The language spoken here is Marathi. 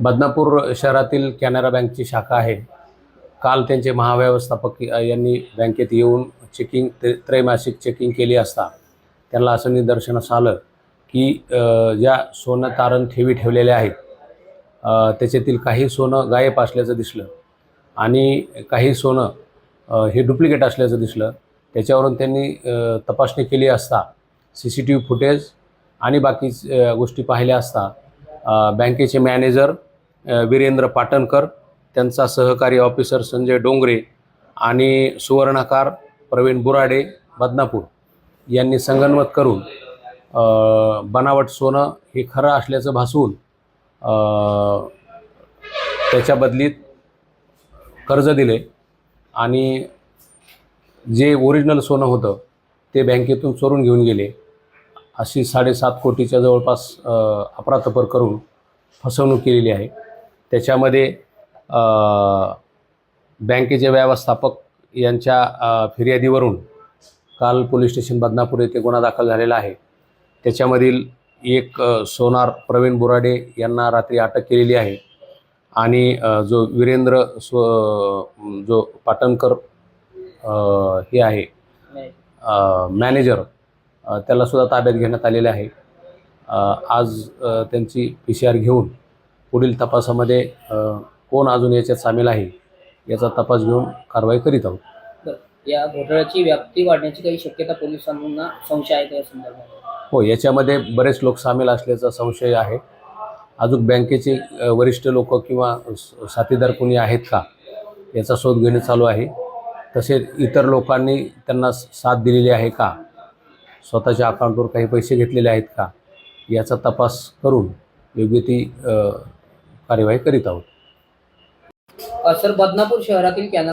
बदनापूर शहरातील कॅनरा बँकची शाखा आहे. काल त्यांचे महाव्यवस्थापक यांनी बँकेत येऊन त्रैमासिक चेकिंग केली असता त्यांना असं निदर्शनास आलं की ज्या सोनं तारण ठेवी ठेवलेल्या आहेत त्याच्यातील काही सोनं गायब असल्याचं दिसलं आणि काही सोनं हे डुप्लिकेट असल्याचं दिसलं. त्याच्यावरून त्यांनी तपासणी केली असता CCTV फुटेज आणि बाकी गोष्टी पाहिल्या असता बँकेचे मॅनेजर वीरेंद्र पाटणकर, त्यांचा सहकारी ऑफिसर संजय डोंगरे आणि सुवर्णकार प्रवीण बुराडे बदनापूर यांनी संगनमत करून बनावट सोनं हे खरं असल्याचं भासवून त्याच्या बदलीत कर्ज दिले आणि जे ओरिजिनल सोनं होतं ते बँकेतून चोरून घेऊन गेले. अशी 7.5 कोटीच्या जवळपास अफरातफर करून फसवणूक केलेली आहे. त्याच्यामध्ये बँकेचे व्यवस्थापक यांच्या फिर्यादीवरून काल पोलीस स्टेशन बदनापूर येथे गुन्हा दाखल झालेला आहे. त्याच्यामधील एक सोनार प्रवीण बुराडे यांना रात्री अटक केलेली आहे आणि जो वीरेंद्र जो पाटणकर हे आहे मॅनेजर, त्यालासुद्धा ताब्यात घेण्यात आलेले आहे. आज त्यांची PCR घेऊन पुढील तपासामध्ये कोण अजून याच्यात सामील आहे याचा तपास घेऊन कारवाई करीत आहोत. या घोटाळ्याची व्याप्ती वाढण्याची काही शक्यता पोलिसांना संशय आहे त्या संदर्भात? हो, याच्यामध्ये बरेच लोक सामील असल्याचा संशय आहे. अजून बँकेचे वरिष्ठ लोक किंवा साथीदार कोणी आहेत का याचा शोध घेणे चालू आहे. तसेच इतर लोकांनी त्यांना साथ दिलेली आहे का, स्वतःच्या अकाउंटवर काही पैसे घेतलेले आहेत का याचा तपास करून योग्य ती कार्यवाही करीत आहोत. सर, बदनापूर शहरातील कॅनरा